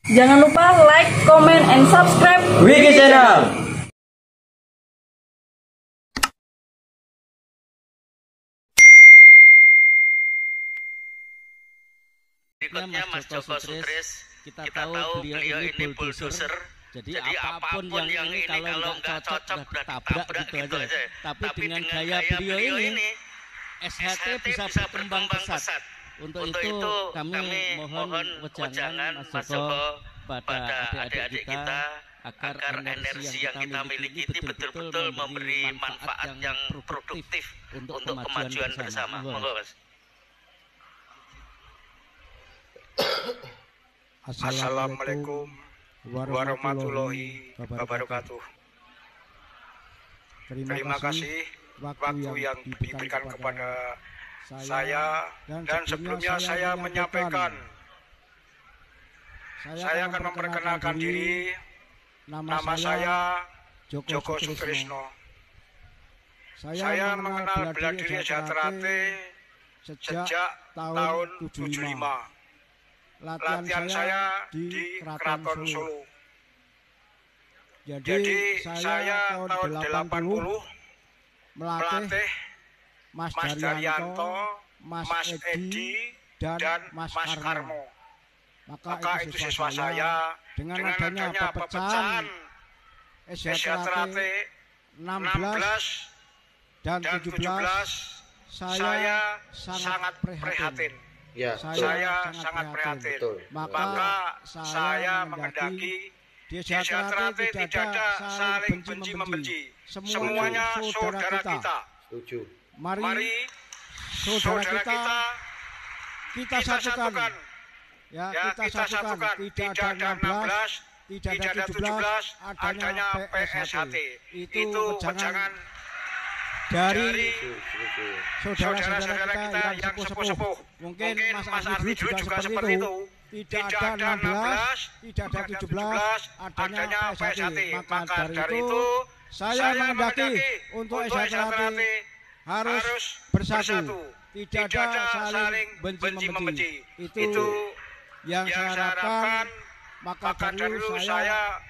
Jangan lupa like, comment, and subscribe Wiki Channel. Berikutnya Mas Joko Sutris, kita tahu beliau ini bulldozer. Jadi apapun yang ini kalau nggak cocok udah ditabrak gitu aja. Tapi dengan gaya beliau ini SHT bisa berkembang pesat. Untuk itu kami mohon wejangan Mas Joko pada adik-adik kita agar energi yang kita miliki ini betul-betul memberi manfaat yang produktif untuk kemajuan bersama. Monggo Mas. Assalamualaikum warahmatullahi wabarakatuh. Terima kasih waktu yang diberikan kepada saya, dan sebelumnya saya menyampaikan saya akan memperkenalkan diri. Nama saya Joko Sutrisno. Saya mengenal bela diri Sejahtera-T sejak tahun 75. Latihan saya di Keraton Solo. Jadi saya tahun 80 melatih Mas Daryanto, Mas Edi, dan Mas Karmo. Maka itu siswa saya. Dengan adanya pepecahan Sejahtera-T 16 dan 17, saya sangat prihatin. Ya, saya sangat prihatin. Maka saya menghendaki di Sejahtera-T tidak ada saling benci-membenci. Semuanya saudara kita. Setuju. Mari saudara kita satukan. Ya, kita satukan. Tidak ada 16, tidak ada 17, adanya PSHT. Itu jangan dari saudara-saudara kita yang sepuh-sepuh. Mungkin Mas Ardi juga seperti itu. Tidak ada 16, tidak ada 17, adanya PSHT. Maka dari itu saya menghendaki untuk Sejahtera-T harus bersatu. Tidak ada saling benci-membenci. Itu yang saya harapkan. Maka dari saya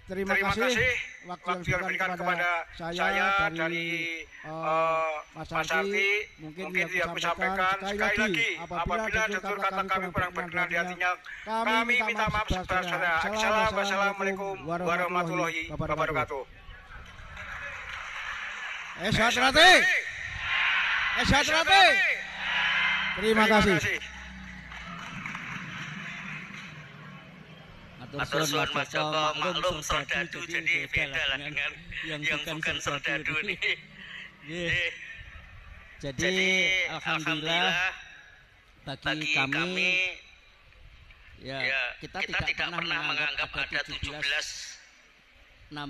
terima kasih waktu yang diberikan kepada saya dari Mas Ardi. Mungkin dia bisa sampaikan sekali lagi, apabila ada kata kami kurang berkenan di hatinya, kami minta maaf sebesar-besarnya. Assalamualaikum warahmatullahi wabarakatuh. Sejahtera-T. Sejahtera-T. Terima kasih. Atur suwun Mas Joko, maklum serdadu jadi beda lah dengan yang bukan serdadu nih. Jadi alhamdulillah bagi kami ya kita tidak pernah menganggap ada 17 16,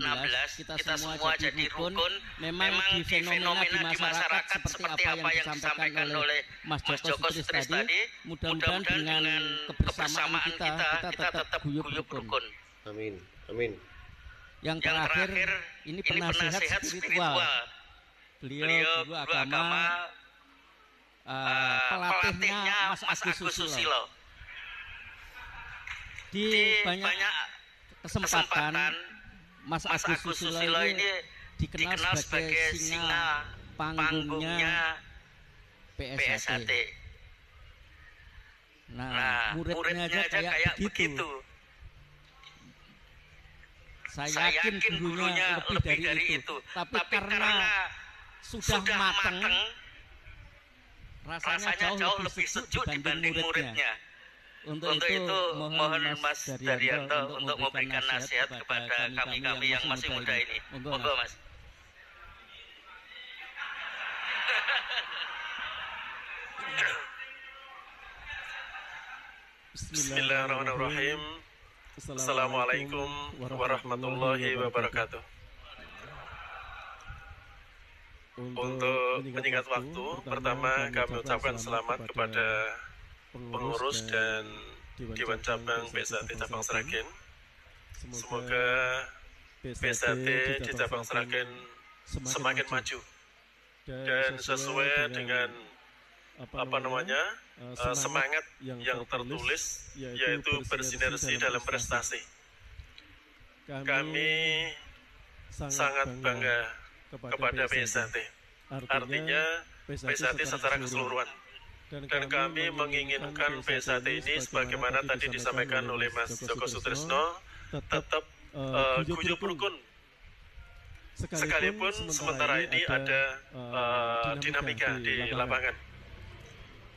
kita semua jadi rukun. Memang di fenomena di masyarakat seperti apa yang disampaikan oleh Mas Joko Sutris tadi, mudah-mudahan dengan kebersamaan kita tetap guyup rukun. Amin. Amin. Yang terakhir ini penasihat spiritual. Beliau guru agama, pelatihnya Mas Agus Susilo. Di banyak kesempatan Mas Agus Susilo ini dikenal sebagai singa panggungnya PSHT. Nah, muridnya aja kayak begitu. Saya yakin gurunya lebih dari itu. Tapi karena sudah matang, rasanya jauh lebih sejuk dibanding muridnya. Untuk itu mohon Mas Daryanto untuk memberikan nasihat kepada kami yang masih muda ini. Monggo Mas. Bismillahirrahmanirrahim. Assalamualaikum warahmatullahi wabarakatuh. Untuk menyingkat waktu, pertama kami ucapkan selamat kepada pengurus dan Dewan Cabang PSHT Cabang Sragen. Semoga PSHT di Cabang Sragen semakin maju dan sesuai dengan semangat yang tertulis, yaitu bersinergi dalam prestasi. Kami sangat bangga kepada PSAT. Artinya PSAT secara keseluruhan. Dan kami menginginkan PSAT ini sebagaimana tadi disampaikan oleh Mas Joko Sutrisno tetap guyup rukun. Sekalipun sementara ini ada dinamika di lapangan.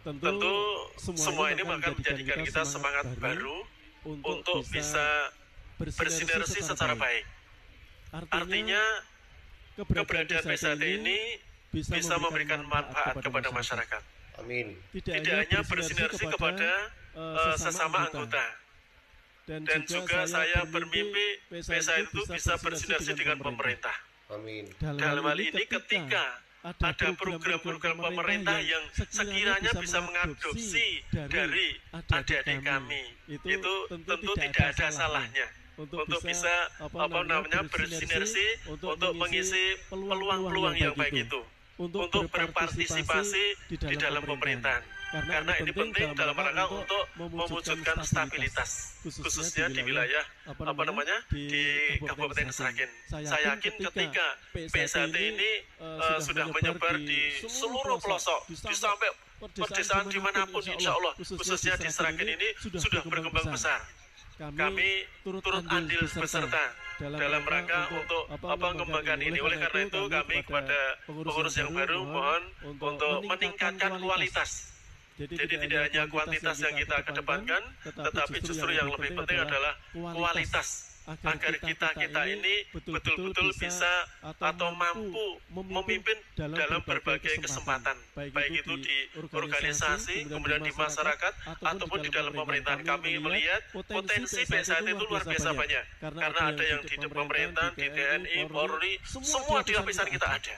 Tentu semua ini akan menjadikan kita semangat baru untuk bisa bersinergi secara baik. Artinya keberadaan PSAT ini bisa memberikan manfaat kepada masyarakat. Amin. Tidak hanya bersinergi kepada sesama anggota, dan juga saya bermimpi PSAT itu bisa bersinergi dengan pemerintah. Amin. Dalam hal ini ketika ada program-program pemerintah yang sekiranya bisa mengadopsi dari adik-adik kami, itu tentu tidak ada salahnya untuk bisa bersinergi untuk mengisi peluang-peluang yang baik itu, untuk berpartisipasi di dalam pemerintahan. Karena ini penting dalam rangka untuk mewujudkan stabilitas, khususnya di wilayah di Kabupaten Sragen. Saya yakin ketika PSAT ini sudah menyebar di seluruh pelosok, di sampai perdesaan dimanapun, insya Allah, khususnya di Sragen ini sudah berkembang besar. Kami turut andil berserta dalam rangka untuk mengembangkan ini. Oleh karena itu kami kepada pengurus yang baru mohon untuk meningkatkan kualitas. Jadi tidak hanya kuantitas yang kita kedepankan, tetapi justru yang lebih penting adalah kualitas, agar kita ini betul-betul bisa atau mampu memimpin dalam berbagai kesempatan, baik itu di organisasi, kemudian di masyarakat, ataupun di dalam pemerintahan. Kami melihat potensi PSAT itu luar biasa banyak, karena ada yang di pemerintahan, di TNI, Polri, semua di lapisan kita ada.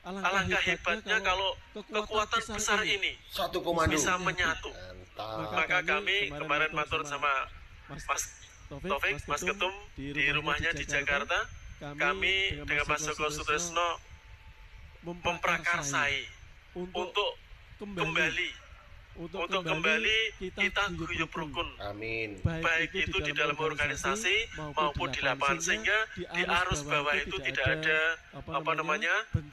Alangkah hebatnya kalau kekuatan besar ini bisa menyatu. Maka kami kemarin matur sama Mas Taufik, Mas Ketum di rumahnya di Jakarta, kami dengan Mas Joko Sutrisno memprakarsai untuk kembali kita guyup rukun. Amin. Baik itu di dalam organisasi maupun di lapangan, sehingga di arus bawah itu tidak ada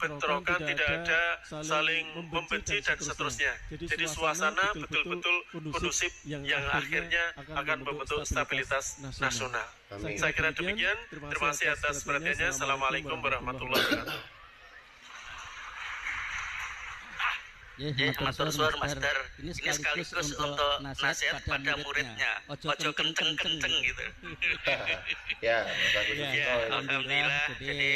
bentrokan, tidak ada saling membenci dan seterusnya. Jadi suasana betul-betul kondusif yang akhirnya akan membentuk stabilitas nasional. Amin. Saya kira demikian. Terima kasih atas perhatiannya. Assalamualaikum warahmatullahi wabarakatuh. Matur suwun Master. Ini sekaligus untuk nasihat pada muridnya. Ojo kenceng-kenceng gitu. Ya, bagus. Alhamdulillah. Jadi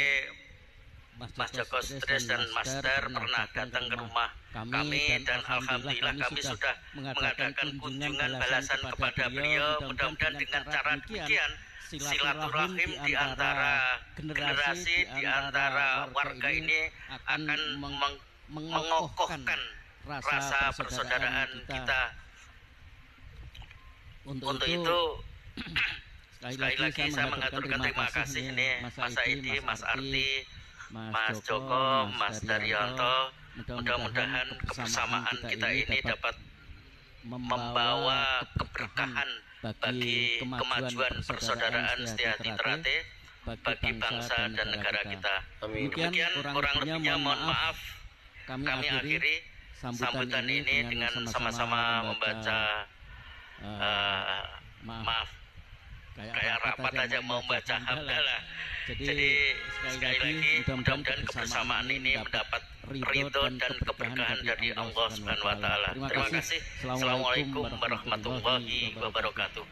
Mas Joko Sutris dan Master pernah datang ke rumah kami, dan alhamdulillah kami sudah mengadakan kunjungan balasan kepada beliau. Mudah-mudahan dengan cara demikian silaturahim di antara generasi, di antara warga ini akan mengokohkan rasa persaudaraan kita. Untuk itu sekali lagi saya mengaturkan terima kasih ini Mas Saidi, Mas Arti, Mas Joko, Mas Daryanto. Mudah-mudahan kebersamaan kita ini dapat membawa keberkahan bagi kemajuan persaudaraan Setia-Hati Terate, bagi bangsa dan negara kita. Demikian kurang lebihnya mohon maaf. Kami akhiri sambutan ini dengan sama-sama membaca maaf, kayak rapat aja mau membaca hamdalah. Jadi sekali lagi mudah-mudahan kebersamaan ini mendapat ridho dan keberkahan dari Allah Subhanahu wa Ta'ala. Terima kasih. Assalamualaikum warahmatullahi wabarakatuh.